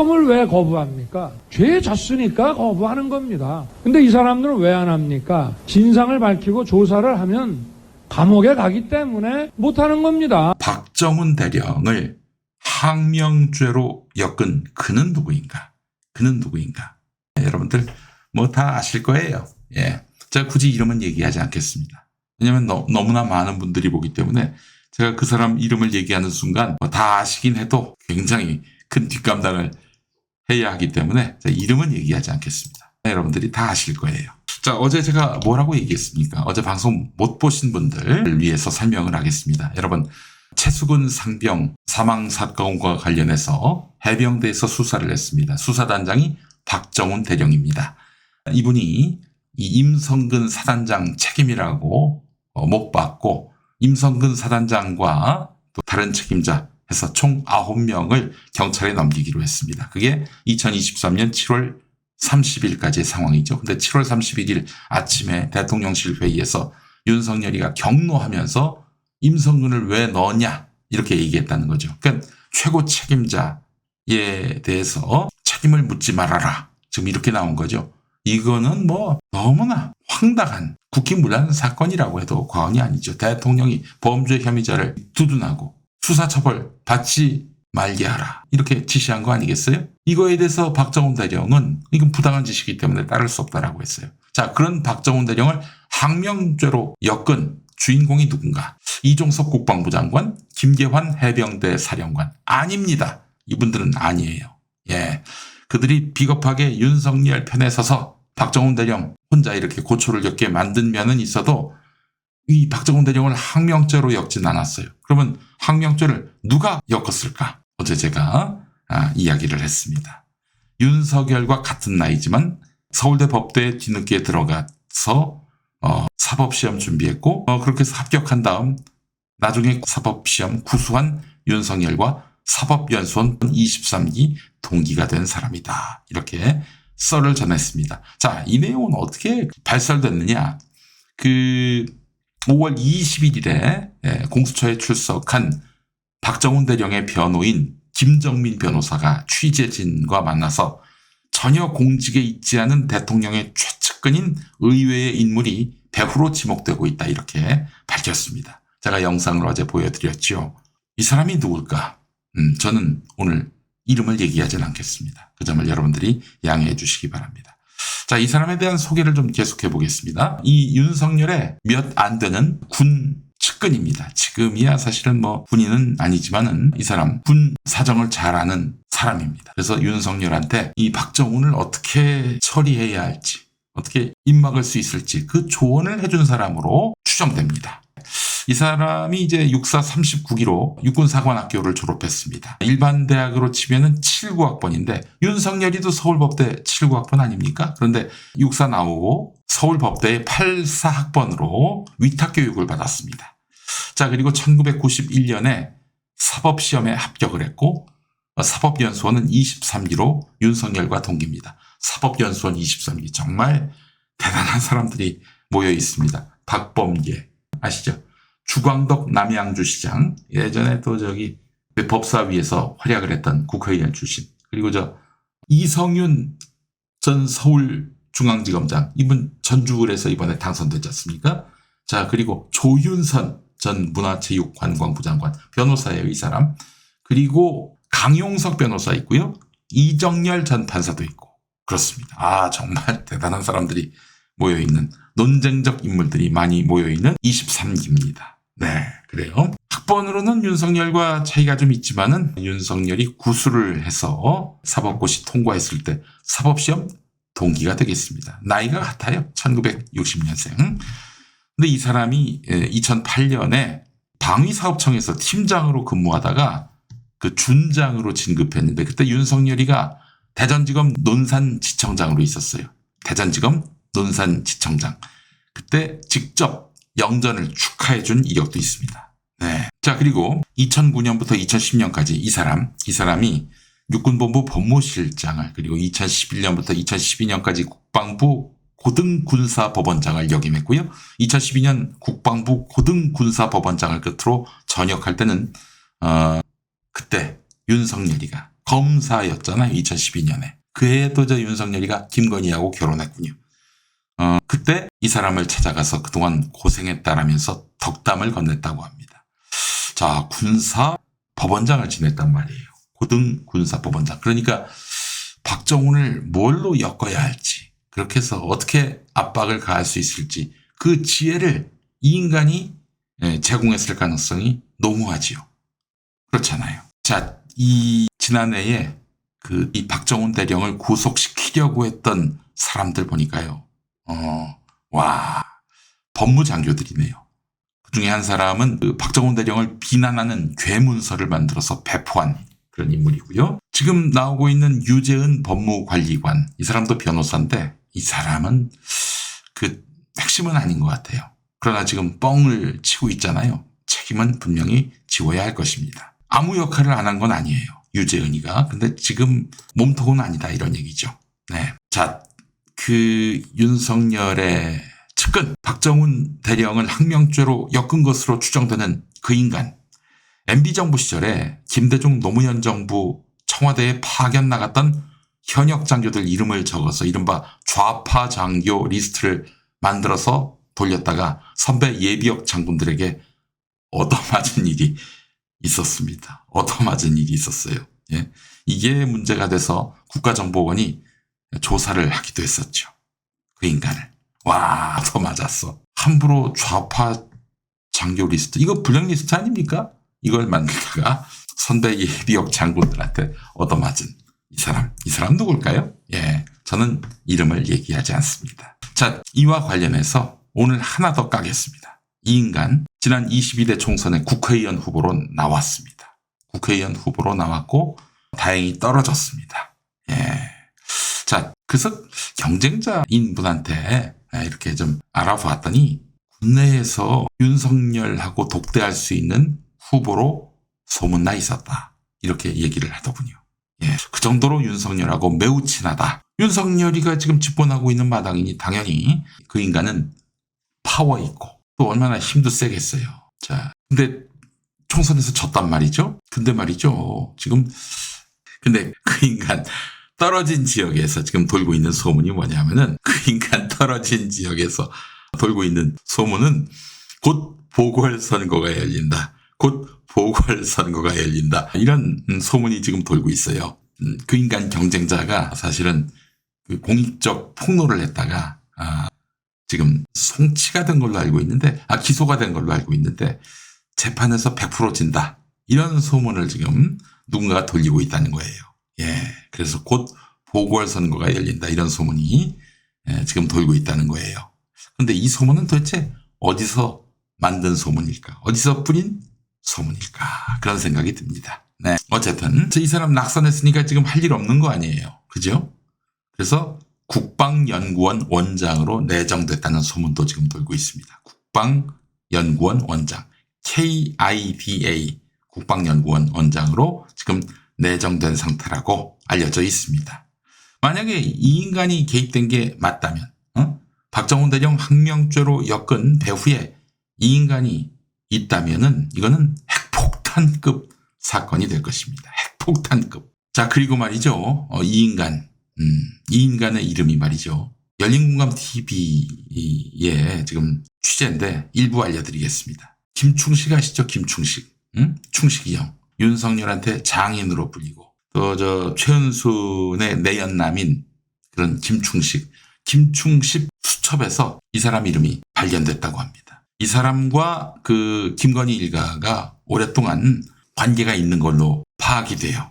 특검을 왜 거부합니까? 죄 졌으니까 거부하는 겁니다. 근데 이 사람들은 왜 안 합니까? 진상을 밝히고 조사를 하면 감옥에 가기 때문에 못하는 겁니다. 박정훈 대령을 항명죄로 엮은 그는 누구인가? 여러분들 뭐 다 아실 거예요. 예, 제가 굳이 이름은 얘기하지 않겠습니다. 왜냐하면 너무나 많은 분들이 보기 때문에 제가 그 사람 이름을 얘기하는 순간 다 아시긴 해도 굉장히 큰 뒷감당을 해야 하기 때문에 제가 이름은 얘기하지 않겠습니다. 여러분들이 다 아실 거예요. 자, 어제 제가 뭐라고 얘기했습니까? 어제 방송 못 보신 분들을 위해서 설명을 하겠습니다. 여러분, 최수근 상병 사망사건과 관련해서 해병대에서 수사를 했습니다. 수사단장이 박정훈 대령입니다. 이분이 이 임성근 사단장 책임이라고 못 받고 임성근 사단장과 또 다른 책임자 해서 총 9명을 경찰에 넘기기로 했습니다. 그게 2023년 7월 30일까지의 상황이죠. 근데 7월 31일 아침에 대통령실 회의에서 윤석열이가 경로하면서 임성근을 왜 넣었냐 이렇게 얘기했다는 거죠. 그러니까 최고 책임자에 대해서 책임을 묻지 말아라. 지금 이렇게 나온 거죠. 이거는 뭐 너무나 황당한 국기문란 사건이라고 해도 과언이 아니죠. 대통령이 범죄 혐의자를 두둔하고 수사처벌 받지 말게 하라 이렇게 지시한 거 아니겠어요? 이거에 대해서 박정훈 대령은 이건 부당한 짓이기 때문에 따를 수 없다라고 했어요. 자, 그런 박정훈 대령을 항명죄로 엮은 주인공이 누군가? 이종석 국방부 장관, 김계환 해병대 사령관. 아닙니다. 이분들은 아니에요. 예, 그들이 비겁하게 윤석열 편에 서서 박정훈 대령 혼자 이렇게 고초를 겪게 만든 면은 있어도 이 박정훈 대령을 항명죄로 엮진 않았어요. 그러면 항명죄를 누가 엮었을까? 어제 제가 이야기를 했습니다. 윤석열과 같은 나이지만 서울대 법대에 뒤늦게 들어가서 사법시험 준비했고 그렇게 해서 합격한 다음 나중에 사법시험 구수한 윤석열과 사법연수원 23기 동기가 된 사람이다. 이렇게 썰을 전했습니다. 자, 이 내용은 어떻게 발설됐느냐? 5월 21일에 공수처에 출석한 박정훈 대령의 변호인 김정민 변호사가 취재진과 만나서 전혀 공직에 있지 않은 대통령의 최측근인 의외의 인물이 배후로 지목되고 있다 이렇게 밝혔습니다. 제가 영상을 어제 보여드렸죠. 이 사람이 누굴까? 저는 오늘 이름을 얘기하진 않겠습니다. 그 점을 여러분들이 양해해 주시기 바랍니다. 자, 이 사람에 대한 소개를 좀 계속해 보겠습니다. 이 윤석열의 몇 안 되는 군 측근입니다. 지금이야 사실은 뭐 군인은 아니지만은 이 사람 군 사정을 잘 아는 사람입니다. 그래서 윤석열한테 이 박정훈을 어떻게 처리해야 할지, 어떻게 입막을 수 있을지 그 조언을 해준 사람으로 추정됩니다. 이 사람이 이제 육사 39기로 육군사관학교를 졸업했습니다. 일반 대학으로 치면은 79학번인데 윤석열이도 서울법대 79학번 아닙니까? 그런데 육사 나오고 서울법대의 84학번으로 위탁교육을 받았습니다. 자, 그리고 1991년에 사법시험에 합격을 했고 사법연수원은 23기로 윤석열과 동기입니다. 사법연수원 23기 정말 대단한 사람들이 모여 있습니다. 박범계 아시죠? 주광덕 남양주시장, 예전에 또 법사위에서 활약을 했던 국회의원 출신. 그리고 이성윤 전 서울중앙지검장, 이분 전주을에서 이번에 당선되지 않습니까? 자, 그리고 조윤선 전 문화체육관광부 장관, 변호사예요, 이 사람. 그리고 강용석 변호사 있고요. 이정열 전 판사도 있고. 그렇습니다. 정말 대단한 사람들이 모여있는, 논쟁적 인물들이 많이 모여있는 23기입니다. 네, 그래요. 학번으로는 윤석열과 차이가 좀 있지만은 윤석열이 구수를 해서 사법고시 통과했을 때 사법시험 동기가 되겠습니다. 나이가 같아요. 1960년생. 근데 이 사람이 2008년에 방위사업청에서 팀장으로 근무하다가 그 준장으로 진급했는데 그때 윤석열이가 대전지검 논산지청장으로 있었어요. 대전지검 논산지청장. 그때 직접 영전을 축하해준 이력도 있습니다. 네. 자, 그리고 2009년부터 2010년까지 이 사람이 육군본부 법무실장을, 그리고 2011년부터 2012년까지 국방부 고등군사법원장을 역임했고요. 2012년 국방부 고등군사법원장을 끝으로 전역할 때는 그때 윤석열이가 검사였잖아요. 2012년에. 그 해에도 저 윤석열이가 김건희하고 결혼했군요. 그때 이 사람을 찾아가서 그동안 고생했다라면서 덕담을 건넸다고 합니다. 자, 군사 법원장을 지냈단 말이에요. 고등 군사 법원장. 그러니까 박정훈을 뭘로 엮어야 할지, 그렇게 해서 어떻게 압박을 가할 수 있을지 그 지혜를 이 인간이 제공했을 가능성이 농후하지요. 그렇잖아요. 자, 이 지난해에 이 박정훈 대령을 구속시키려고 했던 사람들 보니까요. 와, 법무장교들이네요. 그 중에 한 사람은 그 박정훈 대령을 비난하는 괴문서를 만들어서 배포한 그런 인물이고요. 지금 나오고 있는 유재은 법무관리관, 이 사람도 변호사인데 이 사람은 그 핵심은 아닌 것 같아요. 그러나 지금 뻥을 치고 있잖아요. 책임은 분명히 지워야 할 것입니다. 아무 역할을 안 한 건 아니에요. 유재은이가. 근데 지금 몸통은 아니다 이런 얘기죠. 네. 자, 그 윤석열의 측근 박정훈 대령을 항명죄로 엮은 것으로 추정되는 그 인간. MB정부 시절에 김대중 노무현 정부 청와대에 파견 나갔던 현역 장교들 이름을 적어서 이른바 좌파 장교 리스트를 만들어서 돌렸다가 선배 예비역 장군들에게 얻어맞은 일이 있었습니다. 얻어맞은 일이 있었어요. 예. 이게 문제가 돼서 국가정보원이 조사를 하기도 했었죠. 그 인간을. 와, 얻어맞았어. 함부로 좌파 장교 리스트. 이거 블랙리스트 아닙니까? 이걸 만들다가 선배 예비역 장군들한테 얻어맞은 이 사람 누굴까요? 예, 저는 이름을 얘기하지 않습니다. 자, 이와 관련해서 오늘 하나 더 까겠습니다. 이 인간 지난 22대 총선에 국회의원 후보로 나왔습니다. 국회의원 후보로 나왔고 다행히 떨어졌습니다. 예. 자, 그래서 경쟁자인 분한테 이렇게 좀 알아봤더니 국내에서 윤석열하고 독대할 수 있는 후보로 소문나 있었다. 이렇게 얘기를 하더군요. 예, 그 정도로 윤석열하고 매우 친하다. 윤석열이가 지금 집권하고 있는 마당이니 당연히 그 인간은 파워 있고 또 얼마나 힘도 세겠어요. 자, 근데 총선에서 졌단 말이죠. 근데 말이죠. 근데 그 인간 떨어진 지역에서 지금 돌고 있는 소문이 뭐냐면은 그 인간 떨어진 지역에서 돌고 있는 소문은 곧 보궐선거가 열린다. 곧 보궐선거가 열린다. 이런 소문이 지금 돌고 있어요. 그 인간 경쟁자가 사실은 그 공익적 폭로를 했다가 지금 송치가 된 걸로 알고 있는데 기소가 된 걸로 알고 있는데 재판에서 100% 진다. 이런 소문을 지금 누군가가 돌리고 있다는 거예요. 예, 그래서 곧 보궐선거가 열린다. 이런 소문이 지금 돌고 있다는 거예요. 그런데 이 소문은 도대체 어디서 만든 소문일까? 어디서 뿌린 소문일까? 그런 생각이 듭니다. 네. 어쨌든 이 사람 낙선했으니까 지금 할 일 없는 거 아니에요. 그죠? 그래서 국방연구원 원장으로 내정됐다는 소문도 지금 돌고 있습니다. 국방연구원 원장 KIDA 국방연구원 원장으로 지금 내정된 상태라고 알려져 있습니다. 만약에 이 인간이 개입된 게 맞다면 박정훈 대령 항명죄로 엮은 배후에 이 인간이 있다면은 이거는 핵폭탄급 사건이 될 것입니다. 핵폭탄급. 자, 그리고 말이죠. 이 인간의 이름이 말이죠. 열린공감 TV에 지금 취재인데 일부 알려드리겠습니다. 김충식 아시죠? 김충식. 충식이 형. 윤석열한테 장인으로 불리고 또 최은순의 내연남인 그런 김충식 수첩에서 이 사람 이름이 발견됐다고 합니다. 이 사람과 그 김건희 일가가 오랫동안 관계가 있는 걸로 파악이 돼요.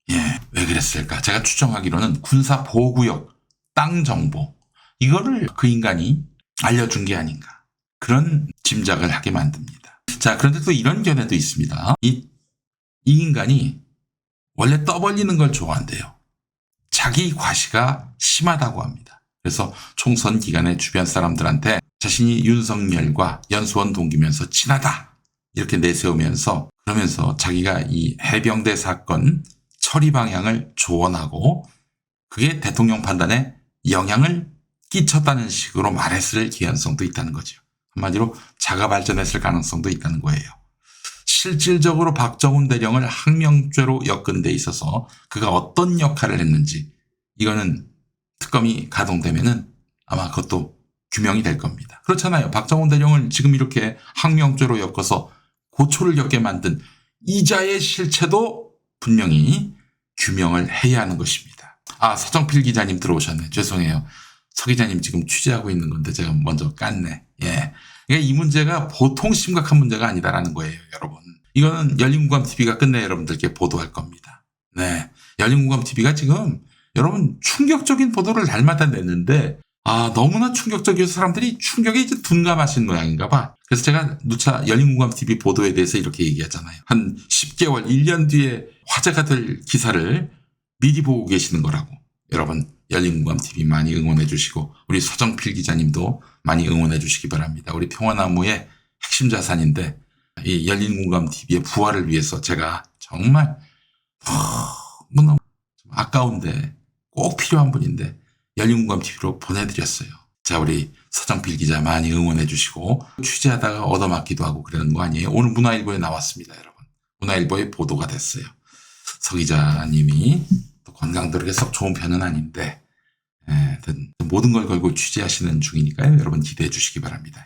예, 왜 그랬을까? 제가 추정하기로는 군사보호구역 땅 정보 이거를 그 인간이 알려준 게 아닌가 그런 짐작을 하게 만듭니다. 자, 그런데 또 이런 견해도 있습니다. 이 인간이 원래 떠벌리는 걸 좋아한대요. 자기 과시가 심하다고 합니다. 그래서 총선 기간에 주변 사람들한테 자신이 윤석열과 연수원 동기면서 친하다 이렇게 내세우면서 그러면서 자기가 이 해병대 사건 처리 방향을 조언하고 그게 대통령 판단에 영향을 끼쳤다는 식으로 말했을 개연성도 있다는 거죠. 한마디로 자가 발전했을 가능성도 있다는 거예요. 실질적으로 박정훈 대령을 항명죄로 엮은 데 있어서 그가 어떤 역할을 했는지 이거는 특검이 가동되면은 아마 그것도 규명이 될 겁니다. 그렇잖아요. 박정훈 대령을 지금 이렇게 항명죄로 엮어서 고초를 겪게 만든 이자의 실체도 분명히 규명을 해야 하는 것입니다. 아, 서정필 기자님 들어오셨네. 죄송해요. 서 기자님 지금 취재하고 있는 건데 제가 먼저 깠네. 예. 그러니까 이 문제가 보통 심각한 문제가 아니다라는 거예요, 여러분. 이거는 열린공감TV가 끝내 여러분들께 보도할 겁니다. 네. 열린공감TV가 지금 여러분 충격적인 보도를 날마다 내는데 너무나 충격적이어서 사람들이 충격에 이제 둔감하신 모양인가 봐. 그래서 제가 누차 열린공감TV 보도에 대해서 이렇게 얘기하잖아요. 한 10개월, 1년 뒤에 화제가 될 기사를 미리 보고 계시는 거라고. 여러분 열린공감TV 많이 응원해 주시고 우리 서정필 기자님도 많이 응원해 주시기 바랍니다. 우리 평화나무의 핵심 자산인데 이 열린공감TV의 부활을 위해서 제가 정말 너무 아까운데 꼭 필요한 분인데 열린공감TV로 보내드렸어요. 자, 우리 서정필 기자 많이 응원해 주시고 취재하다가 얻어맞기도 하고 그러는 거 아니에요? 오늘 문화일보에 나왔습니다, 여러분. 문화일보에 보도가 됐어요. 서 기자님이 또 건강도록에 썩 좋은 편은 아닌데 모든 걸 걸고 취재하시는 중이니까요. 여러분 기대해 주시기 바랍니다.